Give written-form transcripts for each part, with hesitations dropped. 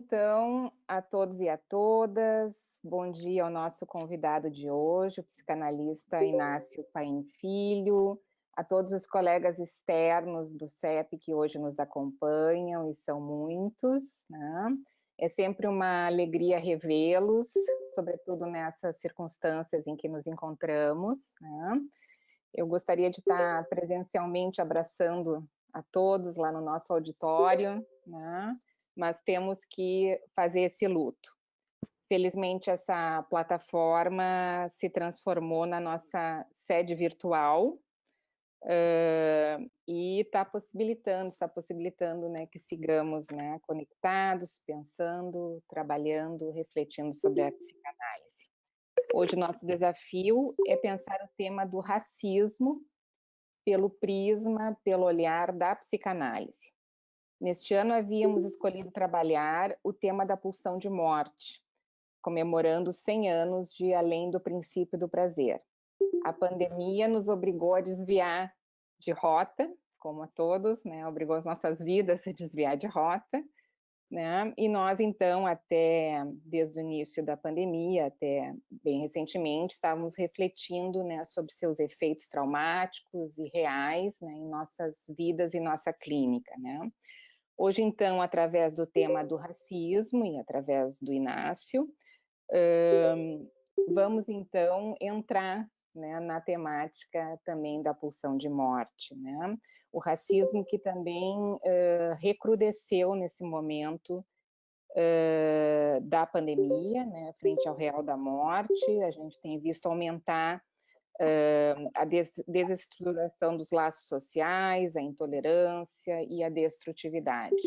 então, a todos e a todas. Bom dia ao nosso convidado de hoje, o psicanalista Inácio Paim Filho, a todos os colegas externos do CEP que hoje nos acompanham, e são muitos, né? É sempre uma alegria revê-los, sobretudo nessas circunstâncias em que nos encontramos, né? Eu gostaria de estar presencialmente abraçando a todos lá no nosso auditório, né? Mas temos que fazer esse luto. Felizmente, essa plataforma se transformou na nossa sede virtual e está possibilitando, né, que sigamos, né, conectados, pensando, trabalhando, refletindo sobre a psicanálise. Hoje, nosso desafio é pensar o tema do racismo pelo prisma, pelo olhar da psicanálise. Neste ano, havíamos escolhido trabalhar o tema da pulsão de morte, comemorando 100 anos de Além do Princípio do Prazer. A pandemia nos obrigou a desviar de rota, como a todos, né? Obrigou as nossas vidas a desviar de rota, né? E nós, então, desde o início da pandemia, até bem recentemente, estávamos refletindo, né, sobre seus efeitos traumáticos e reais, né, em nossas vidas e nossa clínica, né? Hoje, então, através do tema do racismo e através do Inácio, vamos, então, entrar, né, na temática também da pulsão de morte, né? O racismo que também recrudesceu nesse momento da pandemia, né, frente ao real da morte. A gente tem visto aumentar a desestruturação dos laços sociais, a intolerância e a destrutividade.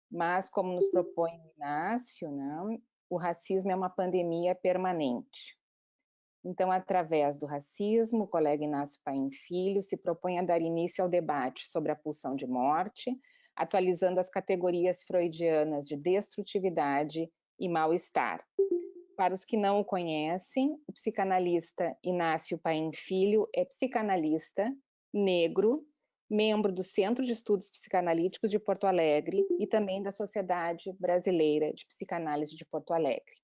Mas, como nos propõe o Inácio, né, o racismo é uma pandemia permanente. Então, através do racismo, o colega Inácio Paim Filho se propõe a dar início ao debate sobre a pulsão de morte, atualizando as categorias freudianas de destrutividade e mal-estar. Para os que não o conhecem, o psicanalista Inácio Paim Filho é psicanalista, negro, membro do Centro de Estudos Psicanalíticos de Porto Alegre e também da Sociedade Brasileira de Psicanálise de Porto Alegre.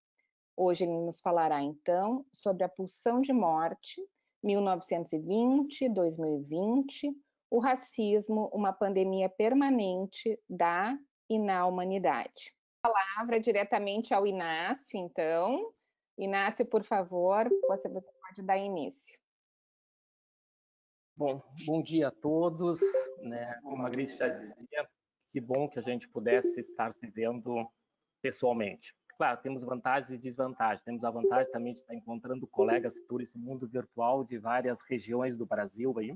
Hoje ele nos falará, então, sobre a pulsão de morte, 1920-2020, o racismo, uma pandemia permanente da e na humanidade. A palavra diretamente ao Inácio, então. Inácio, por favor, você pode dar início. Bom dia a todos, né? Como a Grace já dizia, que bom que a gente pudesse estar se vendo pessoalmente. Claro, temos vantagens e desvantagens. Temos a vantagem também de estar encontrando colegas por esse mundo virtual de várias regiões do Brasil aí,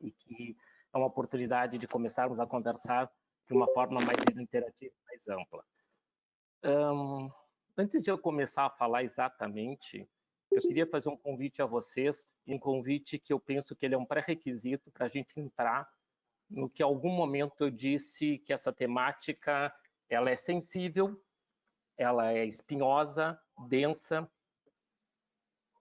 e que é uma oportunidade de começarmos a conversar de uma forma mais interativa, mais ampla. Antes de eu começar a falar exatamente, eu queria fazer um convite a vocês, um convite que eu penso que ele é um pré-requisito para a gente entrar no que em algum momento eu disse que essa temática ela é sensível, ela é espinhosa, densa,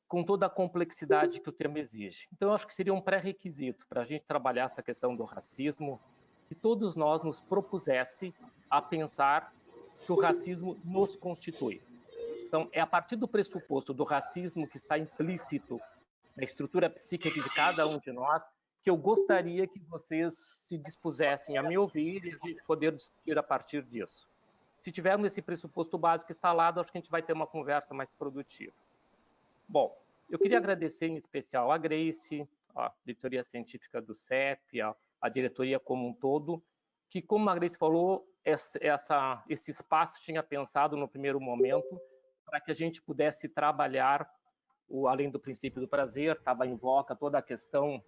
com toda a complexidade que o tema exige. Então, eu acho que seria um pré-requisito para a gente trabalhar essa questão do racismo, que todos nós nos propusesse a pensar que o racismo nos constitui. Então, é a partir do pressuposto do racismo que está implícito na estrutura psíquica de cada um de nós, que eu gostaria que vocês se dispusessem a me ouvir e a gente poder discutir a partir disso. Se tivermos esse pressuposto básico instalado, acho que a gente vai ter uma conversa mais produtiva. Bom, eu queria agradecer em especial a Grace, a diretoria científica do CEP, a diretoria como um todo, que, como a Grace falou, esse espaço tinha pensado no primeiro momento para que a gente pudesse trabalhar além do princípio do prazer, estava em voga toda a questão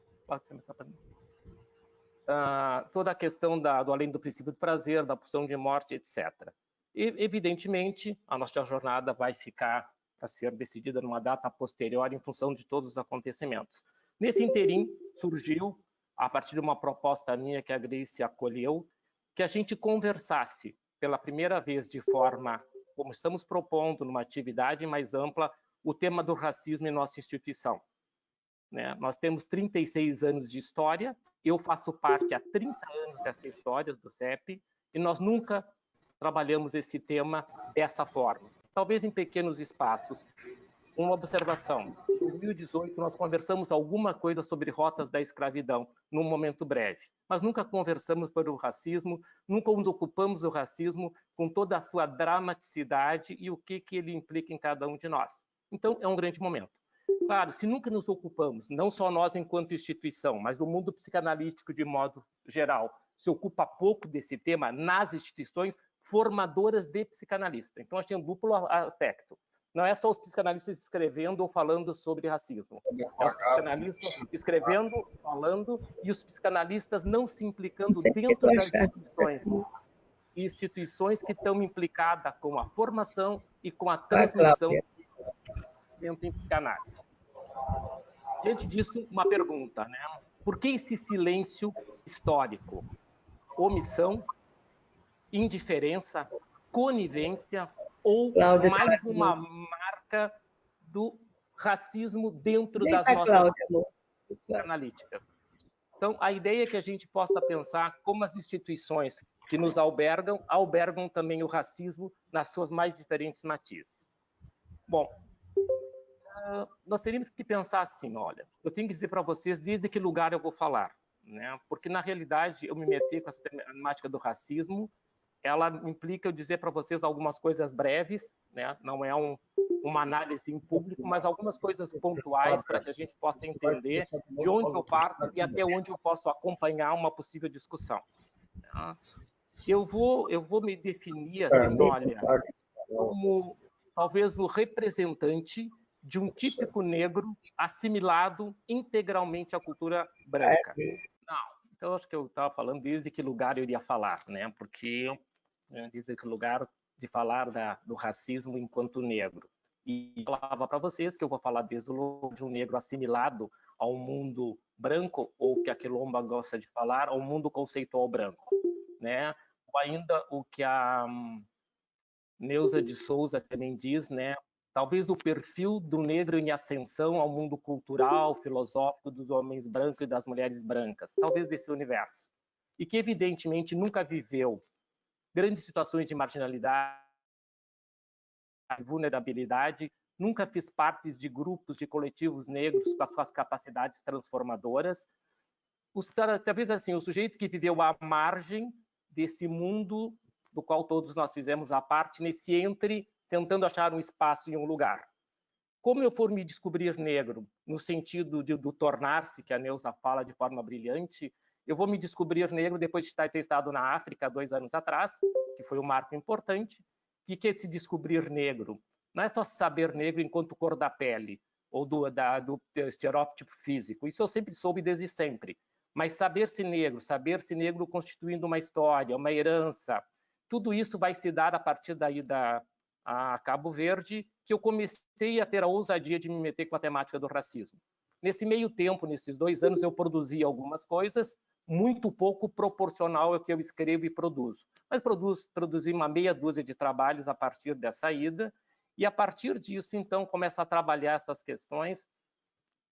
do além do princípio do prazer, da pulsão de morte, etc. E, evidentemente, a nossa jornada vai ficar a ser decidida numa data posterior em função de todos os acontecimentos. Nesse interim, surgiu, a partir de uma proposta minha que a Grace acolheu, que a gente conversasse pela primeira vez de forma, como estamos propondo, numa atividade mais ampla, o tema do racismo em nossa instituição. Né? Nós temos 36 anos de história, eu faço parte há 30 anos dessa história do CEP, e nós nunca trabalhamos esse tema dessa forma. Talvez em pequenos espaços. Uma observação. Em 2018, nós conversamos alguma coisa sobre rotas da escravidão, num momento breve. Mas nunca conversamos sobre o racismo, nunca nos ocupamos do racismo com toda a sua dramaticidade e o que ele implica em cada um de nós. Então, é um grande momento. Claro, se nunca nos ocupamos, não só nós enquanto instituição, mas o mundo psicanalítico de modo geral, se ocupa pouco desse tema nas instituições formadoras de psicanalista. Então, a gente tem um duplo aspecto. Não é só os psicanalistas escrevendo ou falando sobre racismo. É os psicanalistas escrevendo, falando, e os psicanalistas não se implicando dentro das instituições. Instituições que estão implicadas com a formação e com a transmissão dentro em psicanálise. Diante disso, uma pergunta, né? Por que esse silêncio histórico? Omissão, indiferença, conivência ou mais uma marca do racismo dentro das nossas analíticas? Então, a ideia é que a gente possa pensar como as instituições que nos albergam também o racismo nas suas mais diferentes matizes. Bom, nós teríamos que pensar assim, olha, eu tenho que dizer para vocês desde que lugar eu vou falar, né? Porque, na realidade, eu me meter com essa temática do racismo, ela implica eu dizer para vocês algumas coisas breves, né? Não é uma análise em público, mas algumas coisas pontuais para que a gente possa entender de onde eu parto e até onde eu posso acompanhar uma possível discussão. Tá? Eu vou me definir assim, olha, como talvez o representante de um típico negro assimilado integralmente à cultura branca. Não, então acho que eu estava falando desde que lugar eu iria falar, né? Porque desde que lugar de falar do racismo enquanto negro. E falava para vocês que eu vou falar desde o lugar de um negro assimilado ao mundo branco, ou que a Quilomba gosta de falar, ao mundo conceitual branco, né? Ou ainda o que a Neuza de Souza também diz, né? Talvez o perfil do negro em ascensão ao mundo cultural, filosófico dos homens brancos e das mulheres brancas, talvez desse universo. E que, evidentemente, nunca viveu grandes situações de marginalidade, vulnerabilidade, nunca fiz parte de grupos, de coletivos negros com as suas capacidades transformadoras. Talvez assim, o sujeito que viveu à margem desse mundo do qual todos nós fizemos a parte, nesse entre, tentando achar um espaço em um lugar. Como eu for me descobrir negro, no sentido do tornar-se, que a Neuza fala de forma brilhante, eu vou me descobrir negro depois de ter estado na África 2 anos atrás, que foi um marco importante. O que é se descobrir negro? Não é só saber negro enquanto cor da pele, ou do estereótipo físico. Isso eu sempre soube desde sempre. Mas saber-se negro constituindo uma história, uma herança, tudo isso vai se dar a partir daí a Cabo Verde, que eu comecei a ter a ousadia de me meter com a temática do racismo. Nesse meio tempo, nesses 2 anos, eu produzi algumas coisas, muito pouco proporcional ao que eu escrevo e produzo. Mas produzi uma meia dúzia de trabalhos a partir dessa ida, e a partir disso, então, começo a trabalhar essas questões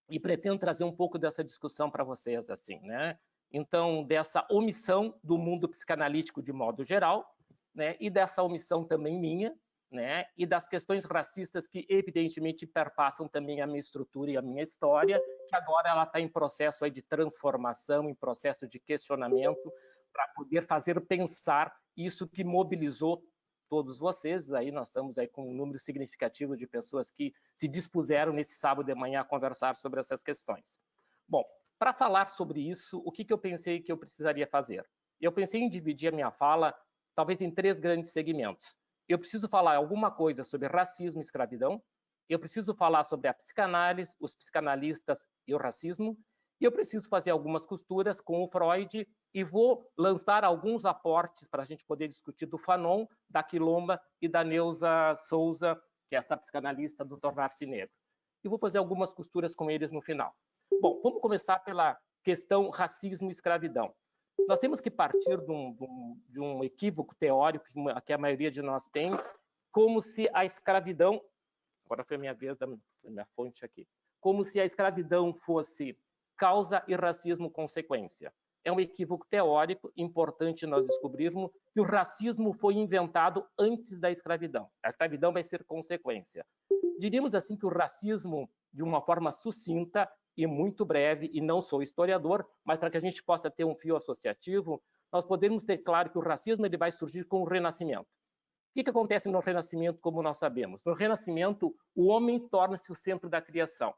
e pretendo trazer um pouco dessa discussão para vocês, assim, né? Então, dessa omissão do mundo psicanalítico de modo geral, né? E dessa omissão também minha, né? E das questões racistas que, evidentemente, perpassam também a minha estrutura e a minha história, que agora ela está em processo aí de transformação, em processo de questionamento, para poder fazer pensar isso que mobilizou todos vocês. Aí nós estamos aí com um número significativo de pessoas que se dispuseram nesse sábado de manhã a conversar sobre essas questões. Bom, para falar sobre isso, o que eu pensei que eu precisaria fazer? Eu pensei em dividir a minha fala talvez em 3 grandes segmentos. Eu preciso falar alguma coisa sobre racismo e escravidão, eu preciso falar sobre a psicanálise, os psicanalistas e o racismo, e eu preciso fazer algumas costuras com o Freud e vou lançar alguns aportes para a gente poder discutir do Fanon, da Quilomba e da Neuza Souza, que é essa psicanalista do Tornar-se Negro. E vou fazer algumas costuras com eles no final. Bom, vamos começar pela questão racismo e escravidão. Nós temos que partir de um equívoco teórico que a maioria de nós tem, como se a escravidão, agora foi a minha vez da minha fonte aqui, como se a escravidão fosse causa e racismo consequência. é um equívoco teórico, importante nós descobrirmos que o racismo foi inventado antes da escravidão. A escravidão vai ser consequência. Diríamos assim que o racismo, de uma forma sucinta e muito breve, e não sou historiador, mas para que a gente possa ter um fio associativo, nós podemos ter claro que o racismo ele vai surgir com o Renascimento. O que acontece no Renascimento, como nós sabemos? No Renascimento, o homem torna-se o centro da criação.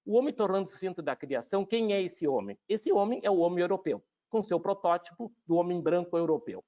O homem tornando-se o centro da criação, quem é esse homem? Esse homem é o homem europeu, com seu protótipo do homem branco europeu.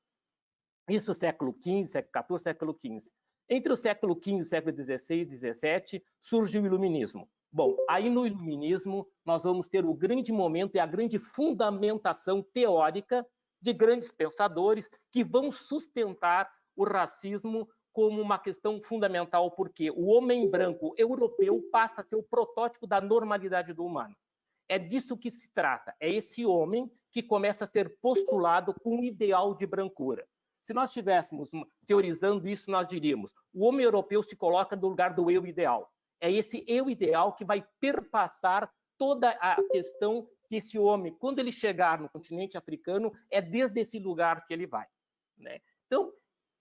Isso século XV, século XIV, século XV. Entre o século XV e século XVI e XVII, surge o Iluminismo. Bom, aí no Iluminismo, nós vamos ter o grande momento e a grande fundamentação teórica de grandes pensadores que vão sustentar o racismo como uma questão fundamental, porque o homem branco europeu passa a ser o protótipo da normalidade do humano. É disso que se trata. É esse homem que começa a ser postulado com um ideal de brancura. Se nós estivéssemos teorizando isso, nós diríamos: o homem europeu se coloca no lugar do eu ideal. É esse eu ideal que vai perpassar toda a questão que esse homem, quando ele chegar no continente africano, é desde esse lugar que ele vai, né? Então,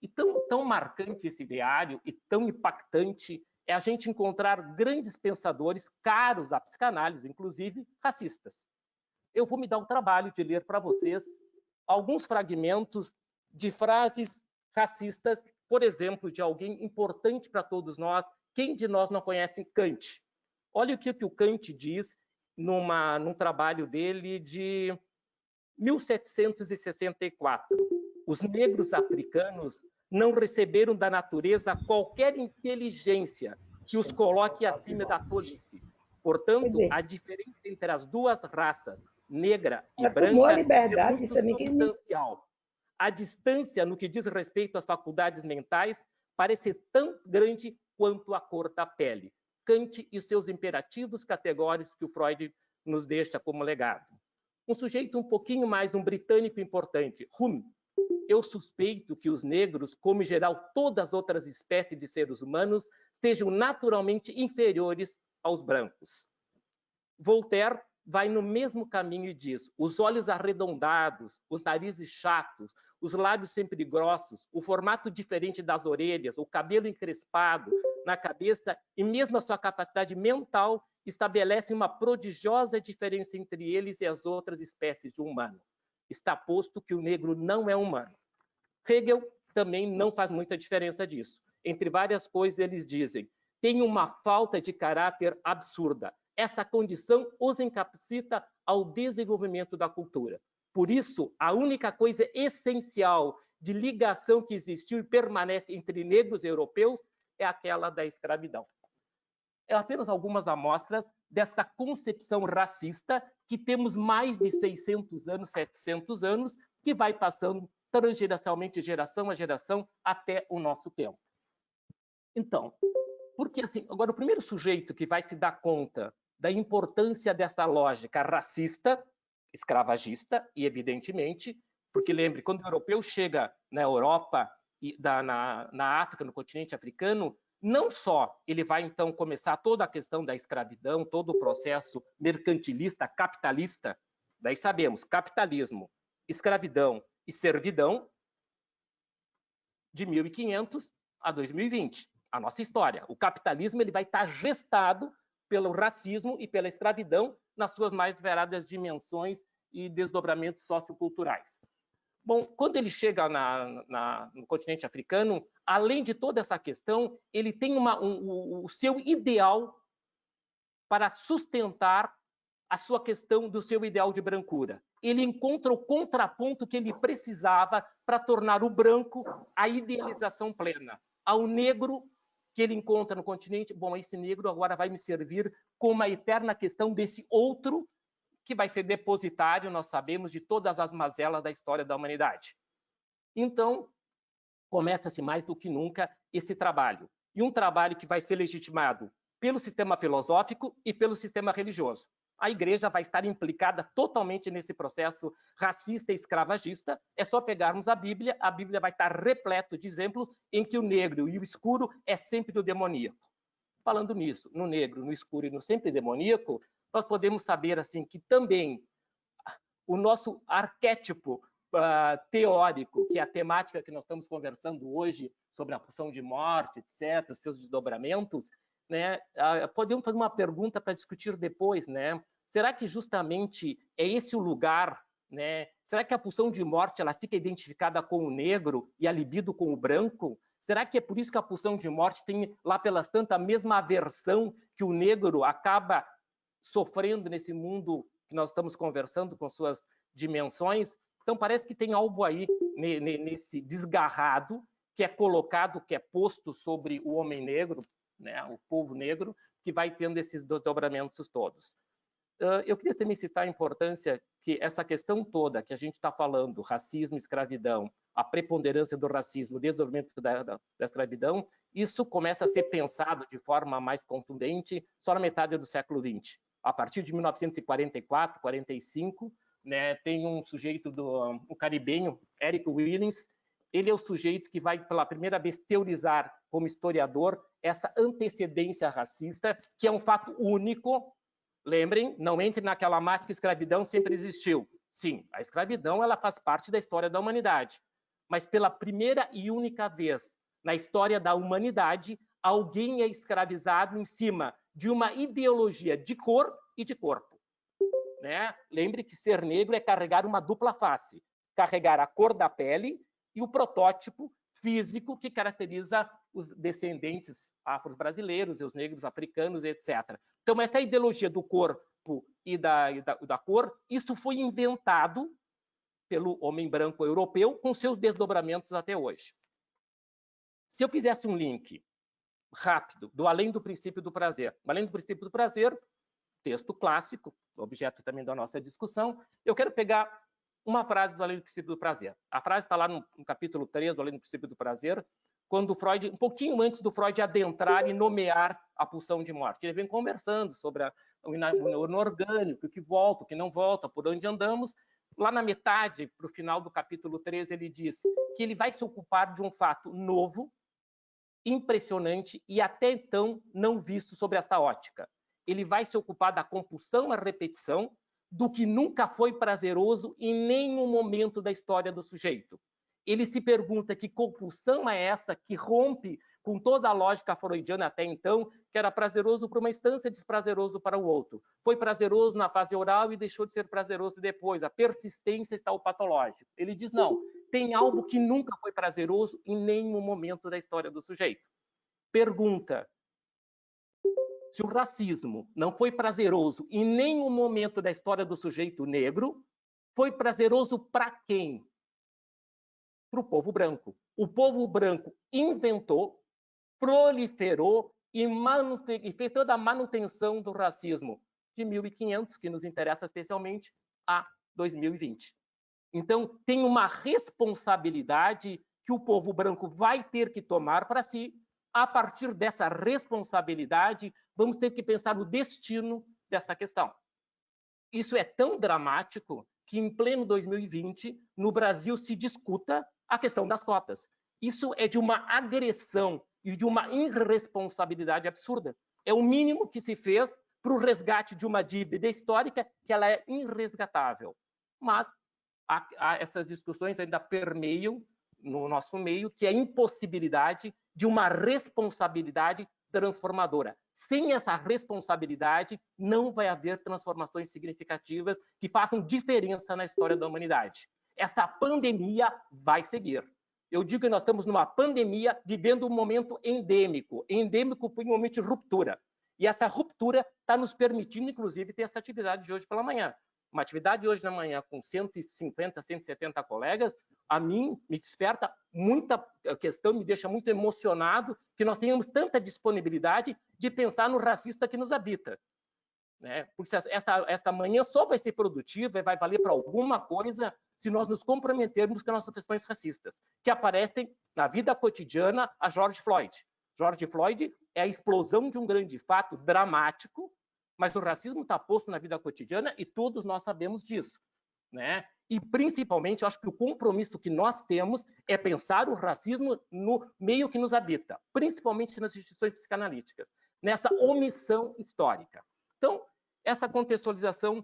e tão marcante esse ideário e tão impactante é a gente encontrar grandes pensadores, caros à psicanálise, inclusive racistas. Eu vou me dar o trabalho de ler para vocês alguns fragmentos de frases racistas, por exemplo, de alguém importante para todos nós. Quem de nós não conhece Kant? Olha o que o Kant diz num trabalho dele de 1764. Os negros africanos não receberam da natureza qualquer inteligência que os coloque acima da tolice. Portanto, a diferença entre as duas raças, negra e branca, é muito substancial. A distância no que diz respeito às faculdades mentais parece ser tão grande quanto a cor da pele. Kant e seus imperativos categóricos que o Freud nos deixa como legado. Um sujeito um pouquinho mais, um britânico importante, Hume. Eu suspeito que os negros, como em geral todas as outras espécies de seres humanos, sejam naturalmente inferiores aos brancos. Voltaire vai no mesmo caminho e diz: os olhos arredondados, os narizes chatos, os lábios sempre grossos, o formato diferente das orelhas, o cabelo encrespado na cabeça e mesmo a sua capacidade mental estabelecem uma prodigiosa diferença entre eles e as outras espécies de humano. Está posto que o negro não é humano. Hegel também não faz muita diferença disso. Entre várias coisas, eles dizem: tem uma falta de caráter absurda. Essa condição os incapacita ao desenvolvimento da cultura. Por isso, a única coisa essencial de ligação que existiu e permanece entre negros e europeus é aquela da escravidão. É apenas algumas amostras dessa concepção racista que temos mais de 600 anos, 700 anos, que vai passando transgeracionalmente, geração a geração, até o nosso tempo. Então, porque assim, agora o primeiro sujeito que vai se dar conta da importância dessa lógica racista, escravagista, e evidentemente, porque lembre, quando o europeu chega na Europa e na África, no continente africano, não só ele vai então começar toda a questão da escravidão, todo o processo mercantilista, capitalista, daí sabemos, capitalismo, escravidão e servidão, de 1500 a 2020, a nossa história. O capitalismo ele vai estar gestado pelo racismo e pela escravidão nas suas mais variadas dimensões e desdobramentos socioculturais. Bom, quando ele chega no continente africano, além de toda essa questão, ele tem o seu ideal para sustentar a sua questão do seu ideal de brancura. Ele encontra o contraponto que ele precisava para tornar o branco a idealização plena. Ao negro que ele encontra no continente, bom, esse negro agora vai me servir como a eterna questão desse outro que vai ser depositário, nós sabemos, de todas as mazelas da história da humanidade. Então, começa-se mais do que nunca esse trabalho. E um trabalho que vai ser legitimado pelo sistema filosófico e pelo sistema religioso. A igreja vai estar implicada totalmente nesse processo racista e escravagista. É só pegarmos a Bíblia vai estar repleto de exemplos em que o negro e o escuro é sempre o demoníaco. Falando nisso, no negro, no escuro e no sempre demoníaco, nós podemos saber assim que também o nosso arquétipo teórico, que é a temática que nós estamos conversando hoje, sobre a pulsão de morte, etc., os seus desdobramentos, né? Podemos fazer uma pergunta para discutir depois, né? Será que justamente é esse o lugar, né? Será que a pulsão de morte ela fica identificada com o negro e a libido com o branco? Será que é por isso que a pulsão de morte tem lá pelas tantas a mesma aversão que o negro acaba sofrendo nesse mundo que nós estamos conversando com suas dimensões? Então parece que tem algo aí nesse desgarrado que é colocado, que é posto sobre o homem negro, né, o povo negro, que vai tendo esses desdobramentos todos. Eu queria também citar a importância que essa questão toda que a gente está falando, racismo, escravidão, a preponderância do racismo, o desdobramento da escravidão, isso começa a ser pensado de forma mais contundente só na metade do século XX. A partir de 1944, 45, né, tem um sujeito um caribenho, Eric Willens, ele é o sujeito que vai pela primeira vez teorizar como historiador essa antecedência racista, que é um fato único. Lembrem, não entre naquela massa que a escravidão sempre existiu. Sim, a escravidão ela faz parte da história da humanidade, mas pela primeira e única vez na história da humanidade, alguém é escravizado em cima de uma ideologia de cor e de corpo. Né? Lembre que ser negro é carregar uma dupla face, carregar a cor da pele e o protótipo físico que caracteriza os descendentes afro-brasileiros, os negros africanos, etc. Então, essa ideologia do corpo e da cor, isso foi inventado pelo homem branco europeu com seus desdobramentos até hoje. Se eu fizesse um link rápido do Além do Princípio do Prazer, Além do Princípio do Prazer, texto clássico, objeto também da nossa discussão, eu quero pegar uma frase do Além do Princípio do Prazer. A frase está lá no capítulo 3 do Além do Princípio do Prazer, quando Freud, um pouquinho antes do Freud adentrar e nomear a pulsão de morte. Ele vem conversando sobre o inorgânico, o que volta, o que não volta, por onde andamos. Lá na metade, para o final do capítulo 3, ele diz que ele vai se ocupar de um fato novo, impressionante e até então não visto sobre essa ótica. Ele vai se ocupar da compulsão à repetição, do que nunca foi prazeroso em nenhum momento da história do sujeito. Ele se pergunta que compulsão é essa que rompe com toda a lógica freudiana até então, que era prazeroso para uma instância, desprazeroso para o outro. Foi prazeroso na fase oral e deixou de ser prazeroso depois. A persistência está o patológico. Ele diz, não, tem algo que nunca foi prazeroso em nenhum momento da história do sujeito. Pergunta, se o racismo não foi prazeroso em nenhum momento da história do sujeito negro, foi prazeroso para quem? Para o povo branco. O povo branco inventou, proliferou e fez toda a manutenção do racismo de 1500, que nos interessa especialmente, a 2020. Então, tem uma responsabilidade que o povo branco vai ter que tomar para si. A partir dessa responsabilidade, vamos ter que pensar no destino dessa questão. Isso é tão dramático que, em pleno 2020, no Brasil se discuta a questão das cotas. Isso é de uma agressão e de uma irresponsabilidade absurda. É o mínimo que se fez para o resgate de uma dívida histórica que ela é irresgatável. Mas essas discussões ainda permeiam no nosso meio, que é a impossibilidade de uma responsabilidade transformadora. Sem essa responsabilidade, não vai haver transformações significativas que façam diferença na história da humanidade. Essa pandemia vai seguir. Eu digo que nós estamos numa pandemia vivendo um momento endêmico. Endêmico por um momento de ruptura. E essa ruptura está nos permitindo, inclusive, ter essa atividade de hoje pela manhã. Uma atividade hoje na manhã com 150, 170 colegas, a mim me desperta muita questão, me deixa muito emocionado que nós tenhamos tanta disponibilidade de pensar no racista que nos habita. Né? Porque essa manhã só vai ser produtiva e vai valer para alguma coisa se nós nos comprometermos com as nossas questões racistas, que aparecem na vida cotidiana a George Floyd. George Floyd é a explosão de um grande fato dramático, mas o racismo está posto na vida cotidiana e todos nós sabemos disso. Né? E, principalmente, eu acho que o compromisso que nós temos é pensar o racismo no meio que nos habita, principalmente nas instituições psicanalíticas, nessa omissão histórica. Então, essa contextualização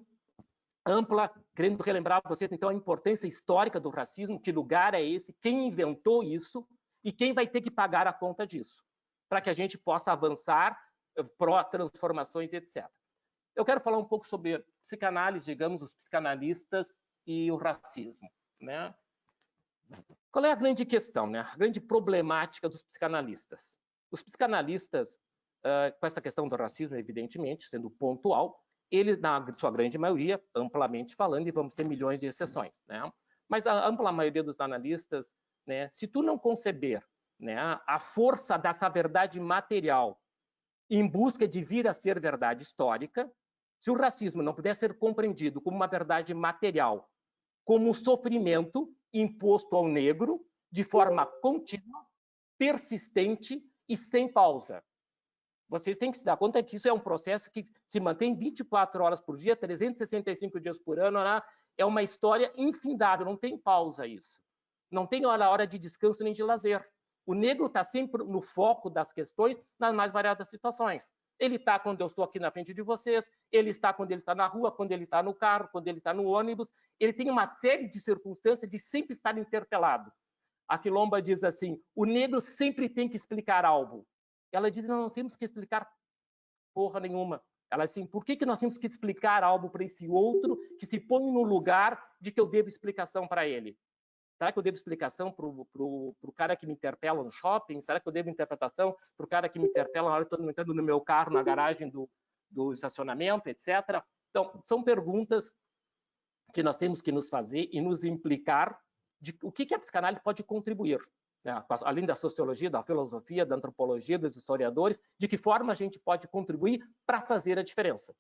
ampla, querendo relembrar para vocês, então, a importância histórica do racismo, que lugar é esse, quem inventou isso e quem vai ter que pagar a conta disso, para que a gente possa avançar pró-transformações, etc. Eu quero falar um pouco sobre psicanálise, digamos, os psicanalistas e o racismo, né? Qual é a grande questão, né? A grande problemática dos psicanalistas? Os psicanalistas, com essa questão do racismo, evidentemente, sendo pontual, eles, na sua grande maioria, amplamente falando, e vamos ter milhões de exceções, né? Mas a ampla maioria dos analistas, né, se tu não conceber, né, a força dessa verdade material em busca de vir a ser verdade histórica, se o racismo não puder ser compreendido como uma verdade material, como um sofrimento imposto ao negro de forma contínua, persistente e sem pausa. Vocês têm que se dar conta que isso é um processo que se mantém 24 horas por dia, 365 dias por ano, né? É uma história infindável, não tem pausa isso. Não tem hora de descanso nem de lazer. O negro está sempre no foco das questões, nas mais variadas situações. Ele está quando eu estou aqui na frente de vocês, ele está quando ele está na rua, quando ele está no carro, quando ele está no ônibus. Ele tem uma série de circunstâncias de sempre estar interpelado. A Quilomba diz assim, o negro sempre tem que explicar algo. Ela diz, não temos que explicar porra nenhuma. Ela diz assim, por que nós temos que explicar algo para esse outro que se põe no lugar de que eu devo explicação para ele? Será que eu devo explicação para o cara que me interpela no shopping? Será que eu devo interpretação para o cara que me interpela na hora que eu estou entrando no meu carro, na garagem do estacionamento, etc.? Então, são perguntas que nós temos que nos fazer e nos implicar de o que a psicanálise pode contribuir, né? Além da sociologia, da filosofia, da antropologia, dos historiadores, de que forma a gente pode contribuir para fazer a diferença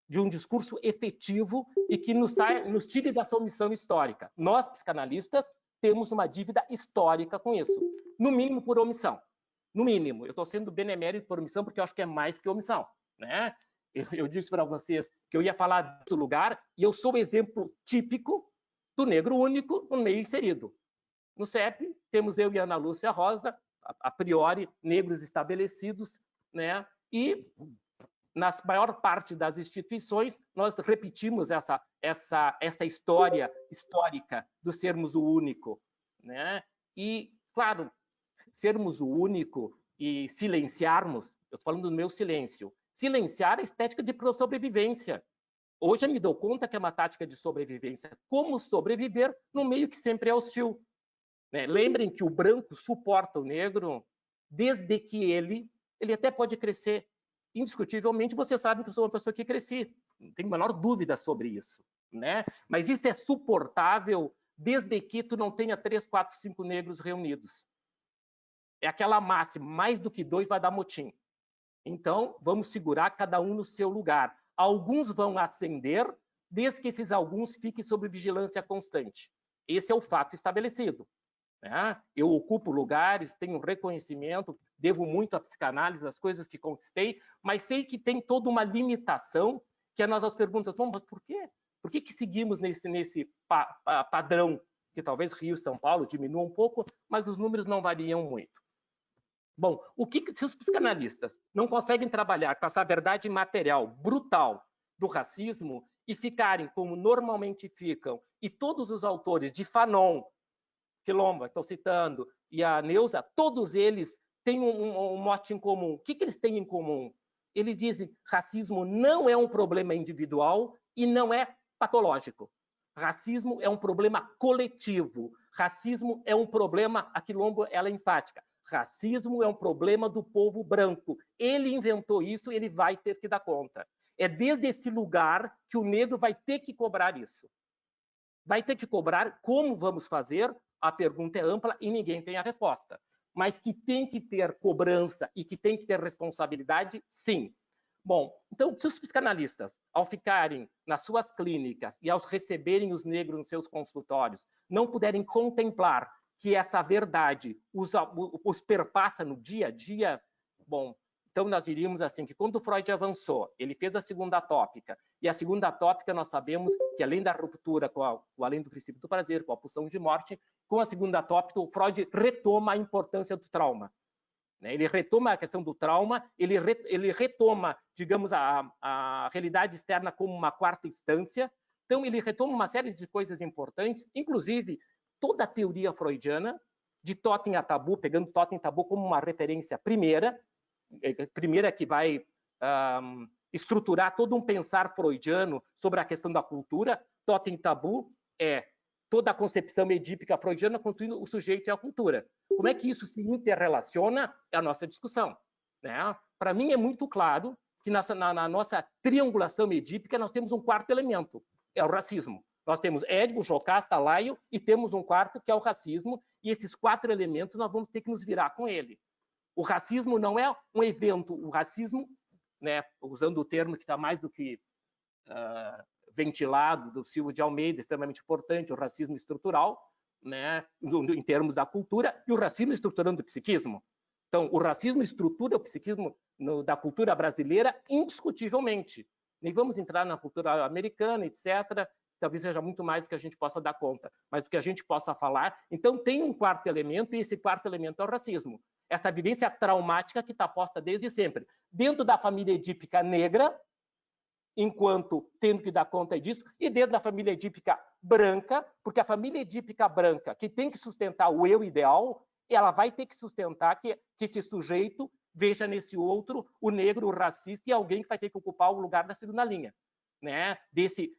de um discurso efetivo e que nos tire dessa omissão histórica. Nós, psicanalistas, temos uma dívida histórica com isso, no mínimo por omissão. No mínimo, eu estou sendo benemérito por omissão porque eu acho que é mais que omissão, né? Eu disse para vocês que eu ia falar desse lugar e eu sou o exemplo típico do negro único no meio inserido. No CEP, temos eu e Ana Lúcia Rosa, a priori, negros estabelecidos, né? E na maior parte das instituições, nós repetimos essa história histórica do sermos o único, né? E, claro, sermos o único e silenciarmos, eu estou falando do meu silêncio, silenciar a estética de sobrevivência. Hoje eu me dou conta que é uma tática de sobrevivência. Como sobreviver no meio que sempre é hostil? Né? Lembrem que o branco suporta o negro desde que ele até pode crescer. Indiscutivelmente, você sabe que eu sou uma pessoa que cresci. Não tenho a menor dúvida sobre isso. Né? Mas isso é suportável desde que tu não tenha 3, 4, 5 negros reunidos. É aquela máxima, mais do que 2 vai dar motim. Então, vamos segurar cada um no seu lugar. Alguns vão ascender, desde que esses alguns fiquem sob vigilância constante. Esse é o fato estabelecido. Né? Eu ocupo lugares, tenho reconhecimento, devo muito à psicanálise, às coisas que conquistei, mas sei que tem toda uma limitação, que é nós perguntamos, bom, mas por quê? Por que seguimos nesse padrão, que talvez Rio e São Paulo diminuam um pouco, mas os números não variam muito? Bom, se os psicanalistas não conseguem trabalhar com essa verdade material, brutal, do racismo, e ficarem como normalmente ficam, e todos os autores de Fanon, Quilomba, estou citando, e a Neuza, todos eles têm um mote em comum. O que eles têm em comum? Eles dizem que racismo não é um problema individual e não é patológico. Racismo é um problema coletivo. Racismo é um problema, a Quilomba ela é enfática, racismo é um problema do povo branco. Ele inventou isso, ele vai ter que dar conta. É desde esse lugar que o negro vai ter que cobrar isso. Vai ter que cobrar. Como vamos fazer? A pergunta é ampla e ninguém tem a resposta. Mas que tem que ter cobrança e que tem que ter responsabilidade, sim. Bom, então, se os psicanalistas, ao ficarem nas suas clínicas e ao receberem os negros nos seus consultórios, não puderem contemplar que essa verdade os perpassa no dia a dia, bom, então nós diríamos assim, que quando Freud avançou, ele fez a segunda tópica, e a segunda tópica nós sabemos que além da ruptura, além do princípio do prazer, com a pulsão de morte, com a segunda tópica, o Freud retoma a importância do trauma. Ele retoma a questão do trauma, ele retoma, digamos, a realidade externa como uma quarta instância, Então, ele retoma uma série de coisas importantes, inclusive toda a teoria freudiana, de totem a tabu, pegando totem e tabu como uma referência primeira que vai estruturar todo um pensar freudiano sobre a questão da cultura. Totem e tabu é toda a concepção edípica freudiana construindo o sujeito e a cultura. Como é que isso se interrelaciona? É a nossa discussão, né? Para mim é muito claro que na nossa triangulação edípica nós temos um quarto elemento, é o racismo. Nós temos Édipo, Jocasta, Laio e temos um quarto que é o racismo, e esses 4 elementos nós vamos ter que nos virar com ele. O racismo não é um evento, o racismo, né, usando o termo que está mais do que ventilado, do Silvio de Almeida, extremamente importante, o racismo estrutural, né, em termos da cultura, e o racismo estruturando o psiquismo. Então, o racismo estrutura o psiquismo da cultura brasileira indiscutivelmente. Nem vamos entrar na cultura americana, etc., talvez seja muito mais do que a gente possa dar conta, mas do que a gente possa falar. Então, tem um quarto elemento, e esse quarto elemento é o racismo. Essa vivência traumática que está posta desde sempre. Dentro da família edípica negra, enquanto tendo que dar conta disso, e dentro da família edípica branca, porque a família edípica branca, que tem que sustentar o eu ideal, ela vai ter que sustentar que esse sujeito veja nesse outro o negro, o racista, e alguém que vai ter que ocupar o lugar da segunda linha, né? Desse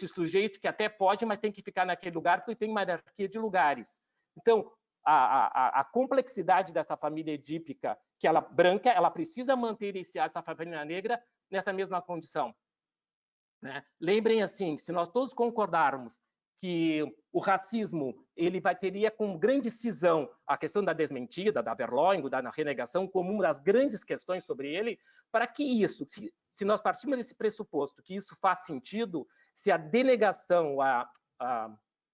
sujeito que até pode, mas tem que ficar naquele lugar porque tem uma hierarquia de lugares. Então, a complexidade dessa família edípica, que ela branca, ela precisa manter essa família negra nessa mesma condição, né? Lembrem assim, se nós todos concordarmos que o racismo ele teria com grande cisão a questão da desmentida, da Verloing, da renegação, como uma das grandes questões sobre ele, para que isso, se nós partimos desse pressuposto que isso faz sentido, se a denegação, a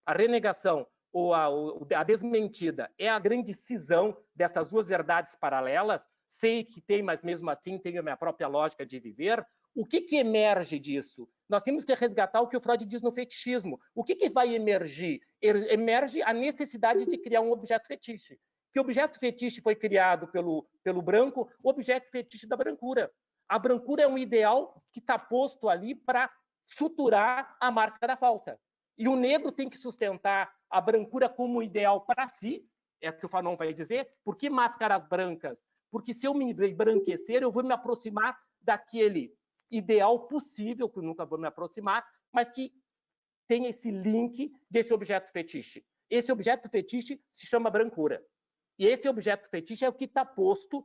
renegação ou a desmentida é a grande cisão dessas duas verdades paralelas, sei que tem, mas mesmo assim tenho a minha própria lógica de viver, o que emerge disso? Nós temos que resgatar o que o Freud diz no fetichismo. O que vai emergir? Emerge a necessidade de criar um objeto fetiche. Que objeto fetiche foi criado pelo branco? O objeto fetiche da brancura. A brancura é um ideal que está posto ali para suturar a marca da falta. E o negro tem que sustentar a brancura como ideal para si, é o que o Fanon vai dizer. Por que máscaras brancas? Porque se eu me embranquecer, eu vou me aproximar daquele ideal possível, que eu nunca vou me aproximar, mas que tem esse link desse objeto fetiche. Esse objeto fetiche se chama brancura. E esse objeto fetiche é o que está posto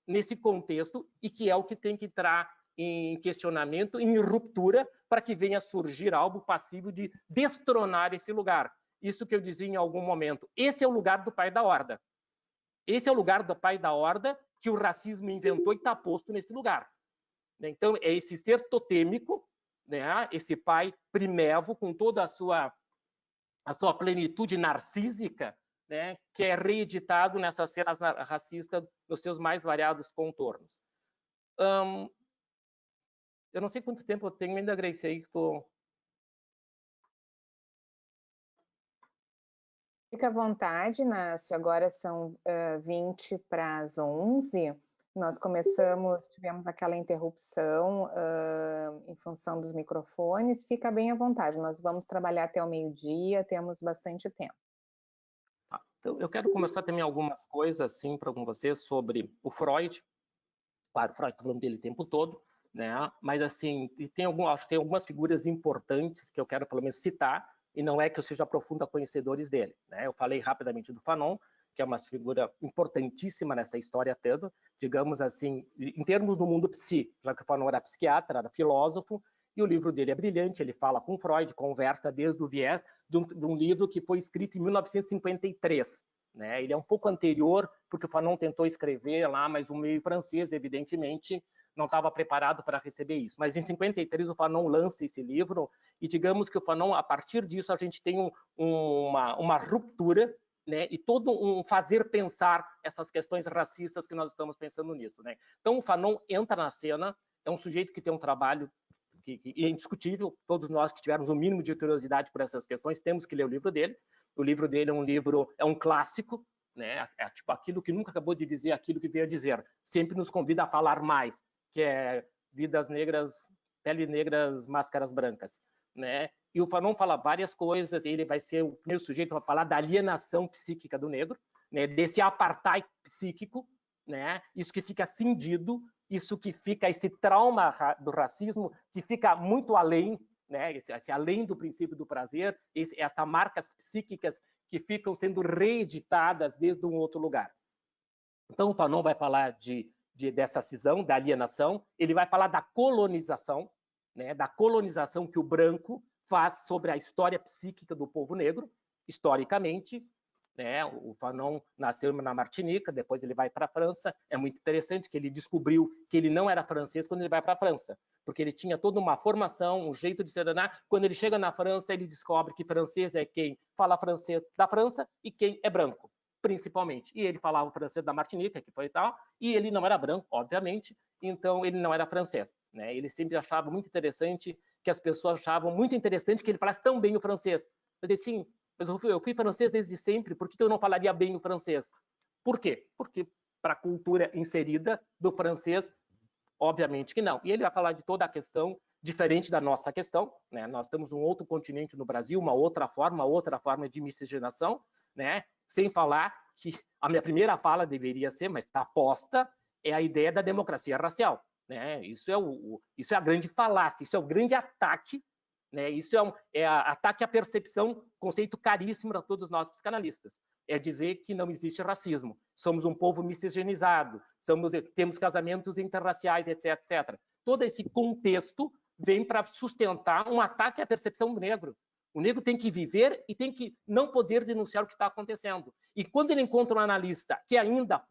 nesse contexto e que é o que tem que entrar em questionamento, em ruptura, para que venha surgir algo passível de destronar esse lugar. Isso que eu dizia em algum momento. Esse é o lugar do pai da horda. Esse é o lugar do pai da horda que o racismo inventou e está posto nesse lugar. Então, é esse ser totêmico, né? Esse pai primevo, com toda a sua plenitude narcísica, né? Que é reeditado nessas cenas racistas nos seus mais variados contornos. Eu não sei quanto tempo eu tenho, ainda, Grace, aí que tô... Fica à vontade, Nácio. Agora são 20 para as 11. Nós tivemos aquela interrupção em função dos microfones. Fica bem à vontade. Nós vamos trabalhar até o meio-dia, temos bastante tempo. Então, eu quero começar também algumas coisas assim para com vocês sobre o Freud. Claro, o Freud está falando dele o tempo todo, né? Mas assim, acho que tem algumas figuras importantes que eu quero pelo menos citar, e não é que eu seja profundo conhecedores dele, né? Eu falei rapidamente do Fanon, que é uma figura importantíssima nessa história toda, digamos assim, em termos do mundo psi, já que o Fanon era psiquiatra, era filósofo, e o livro dele é brilhante, ele fala com Freud, conversa desde o viés de um livro que foi escrito em 1953, né? Ele é um pouco anterior, porque o Fanon tentou escrever lá, mas o meio francês, evidentemente, não estava preparado para receber isso. Mas em 53 o Fanon lança esse livro, e digamos que o Fanon, a partir disso, a gente tem uma ruptura, né? E todo um fazer pensar essas questões racistas que nós estamos pensando nisso, né? Então o Fanon entra na cena, é um sujeito que tem um trabalho que é indiscutível, todos nós que tivermos o mínimo de curiosidade por essas questões, temos que ler o livro dele. O livro dele é um clássico, né? É tipo aquilo que nunca acabou de dizer, aquilo que veio a dizer. Sempre nos convida a falar mais, que é Vidas Negras pele negras, máscaras brancas, né? E o Fanon fala várias coisas, ele vai ser o primeiro sujeito a falar da alienação psíquica do negro, né? Desse apartheid psíquico, né? Isso que fica cindido, isso que fica, esse trauma do racismo, que fica muito além, né? Esse além do princípio do prazer, essas marcas psíquicas que ficam sendo reeditadas desde um outro lugar. Então, o Fanon vai falar dessa cisão, da alienação, ele vai falar da colonização, né? Da colonização que o branco faz sobre a história psíquica do povo negro, historicamente, né? O Fanon nasceu na Martinica, depois ele vai para a França. É muito interessante que ele descobriu que ele não era francês quando ele vai para a França, porque ele tinha toda uma formação, um jeito de se danar. Quando ele chega na França, ele descobre que francês é quem fala francês da França e quem é branco, principalmente. E ele falava francês da Martinica, que foi tal, e ele não era branco, obviamente, então ele não era francês, né? Ele sempre achava muito interessante, que as pessoas achavam muito interessante que ele falasse tão bem o francês. Eu disse, sim, mas eu fui francês desde sempre, por que eu não falaria bem o francês? Por quê? Porque para a cultura inserida do francês, obviamente que não. E ele vai falar de toda a questão diferente da nossa questão, né? Nós temos um outro continente no Brasil, uma outra forma de miscigenação, né? Sem falar que a minha primeira fala deveria ser, mas está posta, é a ideia da democracia racial, né? Isso é a grande falácia, isso é o grande ataque, né? Isso ataque à percepção, conceito caríssimo para todos nós psicanalistas. É dizer que não existe racismo, somos um povo miscigenizado, temos casamentos interraciais, etc, etc. Todo esse contexto vem para sustentar um ataque à percepção do negro. O negro tem que viver e tem que não poder denunciar o que está acontecendo. E quando ele encontra um analista que ainda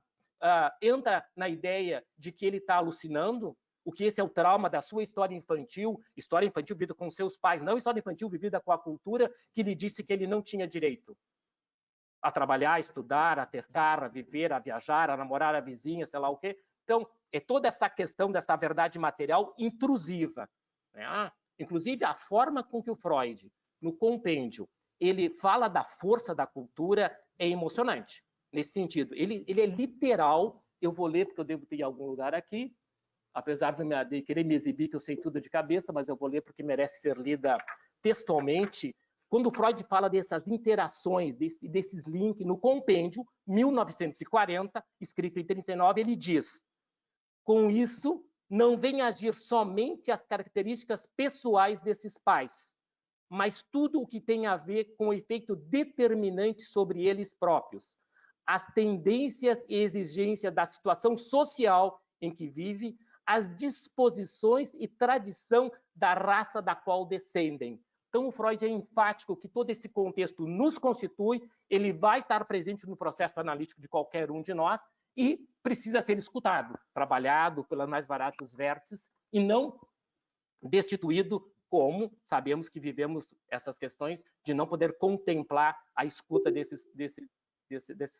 entra na ideia de que ele está alucinando, o que esse é o trauma da sua história infantil vivida com seus pais, não história infantil vivida com a cultura que lhe disse que ele não tinha direito a trabalhar, a estudar, a ter carro, a viver, a viajar, a namorar a vizinha, sei lá o quê. Então, é toda essa questão dessa verdade material intrusiva, né? Inclusive, a forma com que o Freud, no compêndio, ele fala da força da cultura é emocionante. Nesse sentido, ele é literal. Eu vou ler, porque eu devo ter em algum lugar aqui, apesar de querer me exibir que eu sei tudo de cabeça, mas eu vou ler porque merece ser lida textualmente. Quando Freud fala dessas interações, desses links, no compêndio, 1940, escrito em 39, ele diz: com isso, não vem agir somente as características pessoais desses pais, mas tudo o que tem a ver com o efeito determinante sobre eles próprios, as tendências e exigências da situação social em que vive, as disposições e tradição da raça da qual descendem. Então, o Freud é enfático que todo esse contexto nos constitui, ele vai estar presente no processo analítico de qualquer um de nós e precisa ser escutado, trabalhado pelos mais baratos vértices e não destituído, como sabemos que vivemos essas questões de não poder contemplar a escuta desses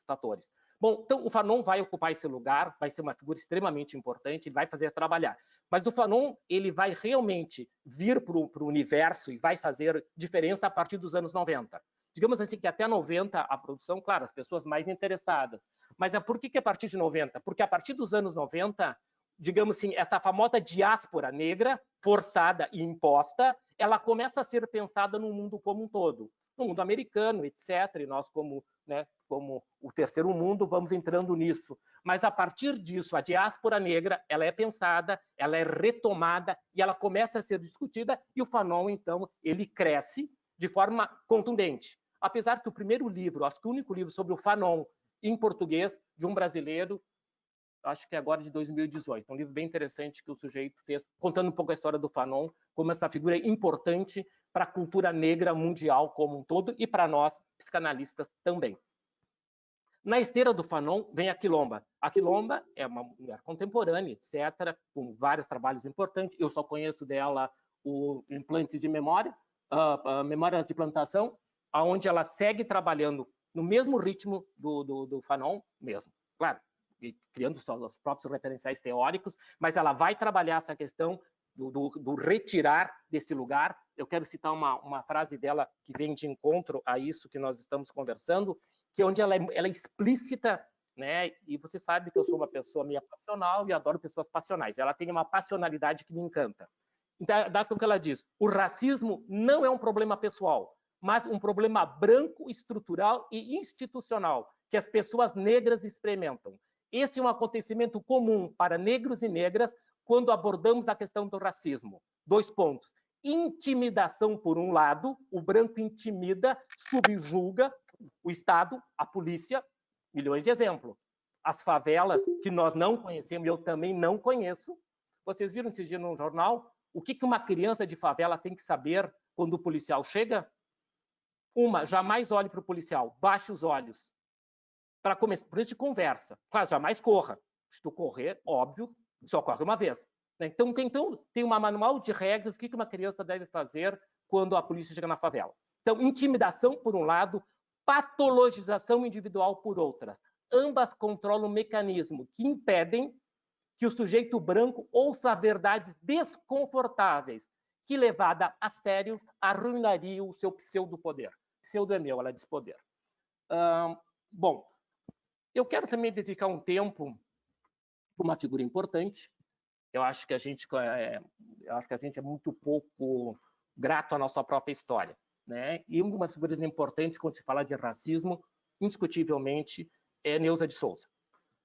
fatores. Bom, então o Fanon vai ocupar esse lugar, vai ser uma figura extremamente importante, ele vai fazer trabalhar. Mas o Fanon, ele vai realmente vir para o universo e vai fazer diferença a partir dos anos 90. Digamos assim que até 90 a produção, claro, as pessoas mais interessadas. Mas por que a partir de 90? Porque a partir dos anos 90, digamos assim, essa famosa diáspora negra, forçada e imposta, ela começa a ser pensada no mundo como um todo. No mundo americano, etc. E nós, como o terceiro mundo, vamos entrando nisso. Mas, a partir disso, a diáspora negra ela é pensada, ela é retomada e ela começa a ser discutida. E o Fanon, então, ele cresce de forma contundente. Apesar que o primeiro livro, acho que o único livro sobre o Fanon em português, de um brasileiro, acho que é agora de 2018. Um livro bem interessante que o sujeito fez, contando um pouco a história do Fanon, como essa figura importante para a cultura negra mundial como um todo e para nós, psicanalistas, também. Na esteira do Fanon vem a Quilomba. A Quilomba é uma mulher contemporânea, etc., com vários trabalhos importantes. Eu só conheço dela o Implantes de Memória, Memórias de Plantação, onde ela segue trabalhando no mesmo ritmo do Fanon mesmo. Claro, criando os próprios referenciais teóricos, mas ela vai trabalhar essa questão do retirar desse lugar. Eu quero citar uma frase dela que vem de encontro a isso que nós estamos conversando, que é onde ela é explícita, né? E você sabe que eu sou uma pessoa meio passional e adoro pessoas passionais. Ela tem uma passionalidade que me encanta. Então, dá com que ela diz, o racismo não é um problema pessoal, mas um problema branco, estrutural e institucional, que as pessoas negras experimentam. Esse é um acontecimento comum para negros e negras quando abordamos a questão do racismo. 2 pontos. Intimidação, por um lado, o branco intimida, subjuga o Estado, a polícia, milhões de exemplos. As favelas, que nós não conhecemos, eu também não conheço. Vocês viram esse dia no jornal? O que uma criança de favela tem que saber quando o policial chega? Jamais olhe para o policial, baixe os olhos. Para começar, por isso conversa. Claro, jamais corra. Se tu correr, óbvio, só corre uma vez. Então, tem um manual de regras do que uma criança deve fazer quando a polícia chega na favela. Então, intimidação por um lado, patologização individual por outras. Ambas controlam um mecanismo que impedem que o sujeito branco ouça verdades desconfortáveis, que, levada a sério, arruinaria o seu pseudo-poder. Pseudo é meu, ela diz poder. Bom, eu quero também dedicar um tempo para uma figura importante. Eu acho que a gente é muito pouco grato à nossa própria história, né? E uma das figuras importantes quando se fala de racismo, indiscutivelmente, é Neuza de Souza.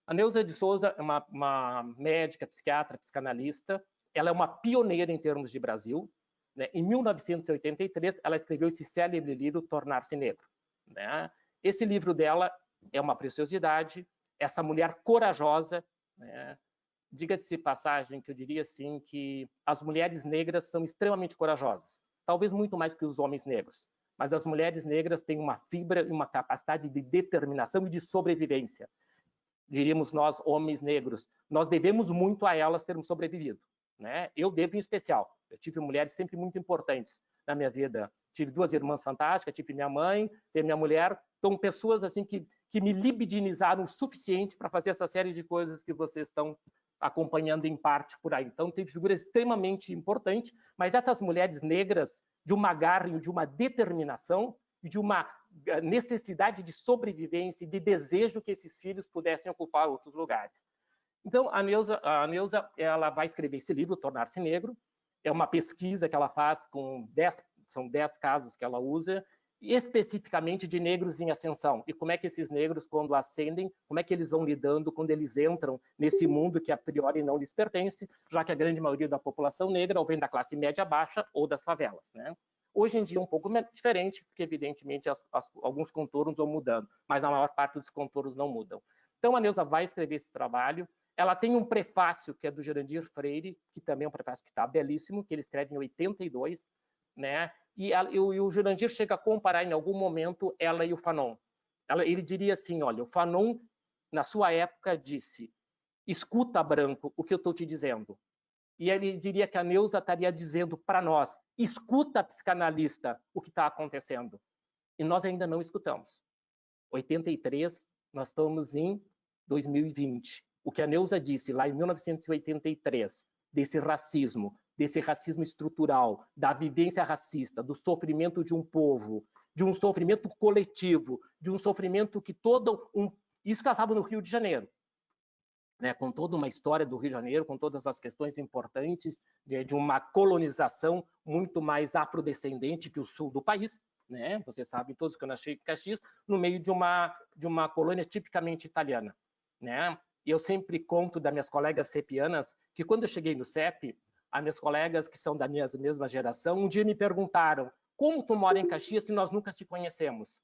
A Neuza de Souza é uma médica, psiquiatra, psicanalista. Ela é uma pioneira em termos de Brasil, né? Em 1983, ela escreveu esse célebre livro, Tornar-se Negro, né? Esse livro dela é uma preciosidade. Essa mulher corajosa, né? Diga-se passagem que eu diria assim que as mulheres negras são extremamente corajosas, talvez muito mais que os homens negros, mas as mulheres negras têm uma fibra e uma capacidade de determinação e de sobrevivência. Diríamos nós, homens negros, nós devemos muito a elas termos sobrevivido, né? Eu devo em especial. Eu tive mulheres sempre muito importantes na minha vida. Tive 2 irmãs fantásticas, tive minha mãe, tive minha mulher. São pessoas assim que me libidinizaram o suficiente para fazer essa série de coisas que vocês estão acompanhando em parte por aí. Então, teve figuras extremamente importantes, mas essas mulheres negras, de uma garra, de uma determinação, de uma necessidade de sobrevivência, de desejo que esses filhos pudessem ocupar outros lugares. Então, a Neuza ela vai escrever esse livro, Tornar-se Negro. É uma pesquisa que ela faz com 10 casos que ela usa, especificamente de negros em ascensão. E como é que esses negros, quando ascendem, como é que eles vão lidando quando eles entram nesse mundo que a priori não lhes pertence, já que a grande maioria da população negra ou vem da classe média baixa ou das favelas, né? Hoje em dia é um pouco diferente, porque evidentemente alguns contornos vão mudando, mas a maior parte dos contornos não mudam. Então a Neuza vai escrever esse trabalho. Ela tem um prefácio que é do Jurandir Freire, que também é um prefácio que está belíssimo, que ele escreve em 82, né? E o Jurandir chega a comparar em algum momento ela e o Fanon. Ele diria assim, olha, o Fanon, na sua época, disse, escuta, branco, o que eu estou te dizendo. E ele diria que a Neuza estaria dizendo para nós, escuta, psicanalista, o que está acontecendo. E nós ainda não escutamos. 83, nós estamos em 2020. O que a Neuza disse lá em 1983, desse racismo estrutural, da vivência racista, do sofrimento de um povo, de um sofrimento coletivo, de um sofrimento que isso que ela estava no Rio de Janeiro, né, com toda uma história do Rio de Janeiro, com todas as questões importantes de uma colonização muito mais afrodescendente que o sul do país, né? Vocês sabem todos que eu nasci em Caxias, no meio de uma colônia tipicamente italiana, né? E eu sempre conto das minhas colegas cepianas que quando eu cheguei no CEP, as minhas colegas que são da mesma geração, um dia me perguntaram, como tu mora em Caxias se nós nunca te conhecemos?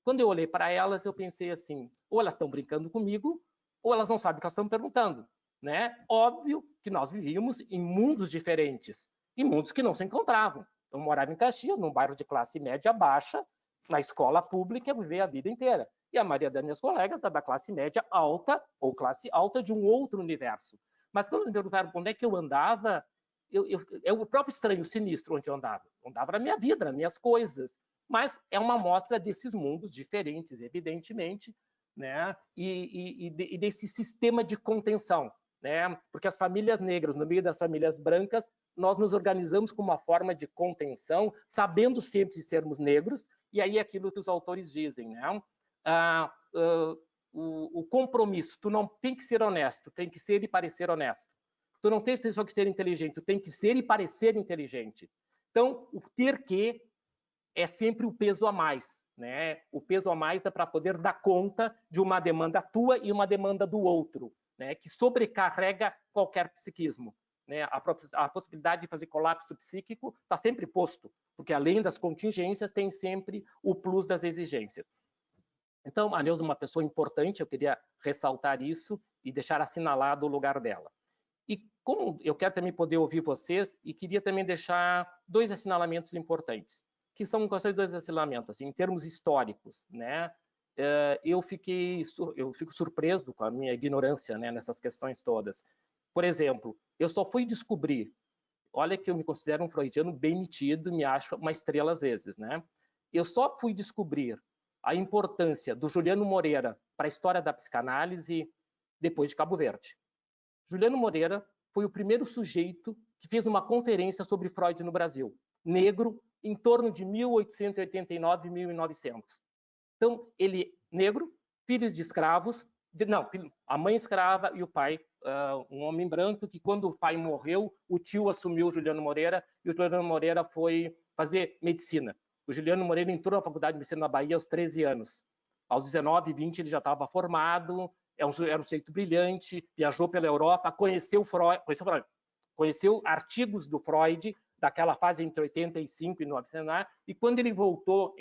Quando eu olhei para elas, eu pensei assim, ou elas estão brincando comigo, ou elas não sabem o que elas estão perguntando, né? Óbvio que nós vivíamos em mundos diferentes, em mundos que não se encontravam. Eu morava em Caxias, num bairro de classe média baixa, na escola pública, eu vivia a vida inteira. E a maioria das minhas colegas é da classe média alta ou classe alta de um outro universo. Mas quando me perguntaram onde é que eu andava, o próprio estranho, sinistro onde eu andava. Eu andava na minha vida, nas minhas coisas. Mas é uma amostra desses mundos diferentes, evidentemente, né? E desse sistema de contenção, né? Porque as famílias negras, no meio das famílias brancas, nós nos organizamos com uma forma de contenção, sabendo sempre sermos negros, e aí é aquilo que os autores dizem, né? O compromisso, tu não tem que ser honesto, tem que ser e parecer honesto. Tu não tem só que ser inteligente, tu tem que ser e parecer inteligente. Então, o ter que é sempre o peso a mais, né? O peso a mais é para poder dar conta de uma demanda tua e uma demanda do outro, né? Que sobrecarrega qualquer psiquismo, né? A possibilidade de fazer colapso psíquico está sempre posto, porque além das contingências tem sempre o plus das exigências. Então, a Neuza é uma pessoa importante, eu queria ressaltar isso e deixar assinalado o lugar dela. E como eu quero também poder ouvir vocês, e queria também deixar 2 assinalamentos importantes, que são quais 2 assinalamentos, assim, em termos históricos, né? Eu fico surpreso com a minha ignorância, né, nessas questões todas. Por exemplo, eu só fui descobrir, olha que eu me considero um freudiano bem metido, me acho uma estrela às vezes, né? Eu só fui descobrir a importância do Juliano Moreira para a história da psicanálise depois de Cabo Verde. Juliano Moreira foi o primeiro sujeito que fez uma conferência sobre Freud no Brasil, negro, em torno de 1889 e 1900. Então, ele negro, filho de escravos, a mãe escrava e o pai, um homem branco, que quando o pai morreu, o tio assumiu o Juliano Moreira, e o Juliano Moreira foi fazer medicina. O Juliano Moreira entrou na faculdade de medicina na Bahia aos 13 anos. Aos 19, 20, ele já estava formado, era um sujeito brilhante, viajou pela Europa, conheceu Freud, conheceu artigos do Freud, daquela fase entre 85 e 1900, e quando ele voltou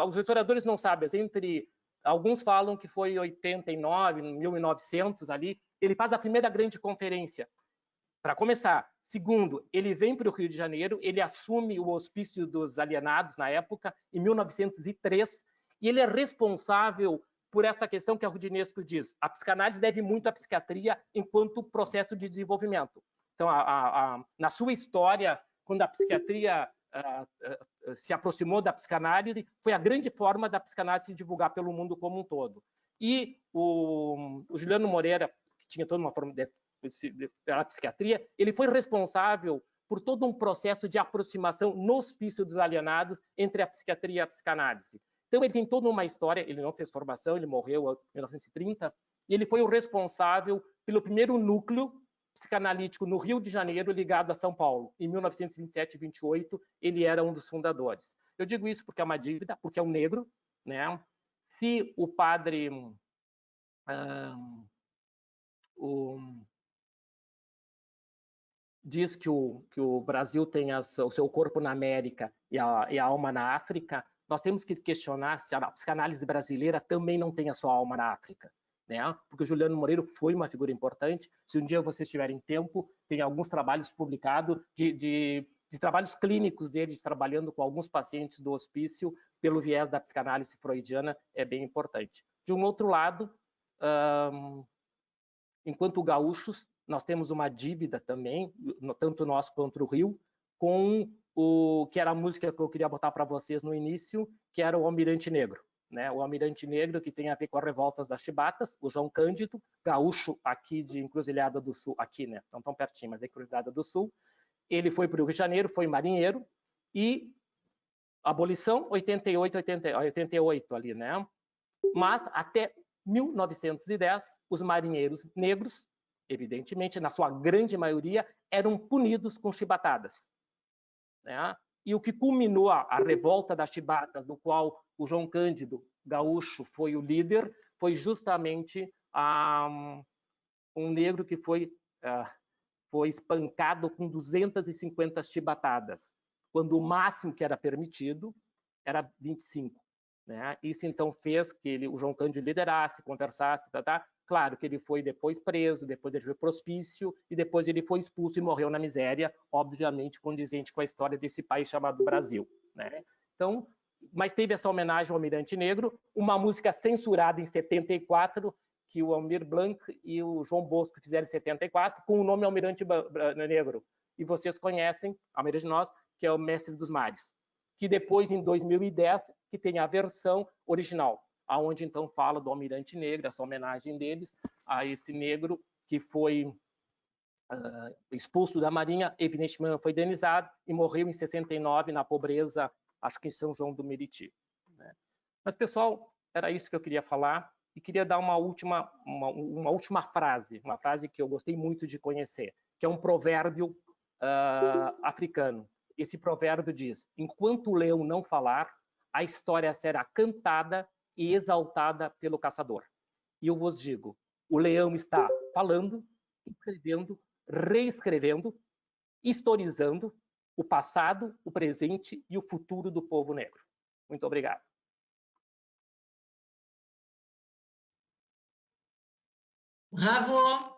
os historiadores não sabem, alguns falam que foi 89, 1900 ali, ele faz a primeira grande conferência. Para começar, segundo, ele vem para o Rio de Janeiro, ele assume o Hospício dos Alienados na época, em 1903, e ele é responsável por essa questão que a Rudinesco diz. A psicanálise deve muito à psiquiatria enquanto processo de desenvolvimento. Então, na sua história, quando a psiquiatria se aproximou da psicanálise, foi a grande forma da psicanálise se divulgar pelo mundo como um todo. E o Juliano Moreira, que tinha toda uma forma da psiquiatria, ele foi responsável por todo um processo de aproximação no Hospício dos Alienados entre a psiquiatria e a psicanálise. Então, ele tem toda uma história, ele não fez formação, ele morreu em 1930, e ele foi o responsável pelo primeiro núcleo psicanalítico no Rio de Janeiro ligado a São Paulo. Em 1927 e 28, ele era um dos fundadores. Eu digo isso porque é uma dívida, porque é um negro, né? Se o padre diz que o Brasil tem o seu corpo na América e a alma na África, nós temos que questionar se a psicanálise brasileira também não tem a sua alma na África, né? Porque o Juliano Moreira foi uma figura importante. Se um dia vocês tiverem tempo, tem alguns trabalhos publicados de trabalhos clínicos deles, trabalhando com alguns pacientes do hospício pelo viés da psicanálise freudiana, é bem importante. De um outro lado, enquanto gaúchos, nós temos uma dívida também, tanto nós quanto o Rio, com o que era a música que eu queria botar para vocês no início, que era o Almirante Negro, né? O Almirante Negro, que tem a ver com as revoltas das Chibatas, o João Cândido, gaúcho aqui de Encruzilhada do Sul, aqui, né? Não tão pertinho, mas Encruzilhada do Sul. Ele foi para o Rio de Janeiro, foi marinheiro, e abolição 88 ali, né? Mas até 1910, os marinheiros negros, evidentemente, na sua grande maioria, eram punidos com chibatadas, né? E o que culminou a revolta das chibatas, no qual o João Cândido, gaúcho, foi o líder, foi justamente um negro que foi espancado com 250 chibatadas, quando o máximo que era permitido era 25. Né? Isso então fez que o João Cândido liderasse, conversasse, Claro que ele foi depois preso, depois ele foi para o hospício e depois ele foi expulso e morreu na miséria, obviamente condizente com a história desse país chamado Brasil. Né? Então, mas teve essa homenagem ao Almirante Negro, uma música censurada em 74, que o Almir Blanc e o João Bosco fizeram em 74, com o nome Almirante Negro. E vocês conhecem, a maioria de nós, que é o Mestre dos Mares, que depois, em 2010, que tem a versão original, aonde então fala do Almirante Negro, essa homenagem deles a esse negro que foi expulso da Marinha, evidentemente foi indenizado e morreu em 69 na pobreza, acho que em São João do Meriti. Né? Mas, pessoal, era isso que eu queria falar. E queria dar uma última frase, uma frase que eu gostei muito de conhecer, que é um provérbio africano. Esse provérbio diz: enquanto o leão não falar, a história será cantada e exaltada pelo caçador. E eu vos digo, o leão está falando, escrevendo, reescrevendo, historizando o passado, o presente e o futuro do povo negro. Muito obrigado. Bravo!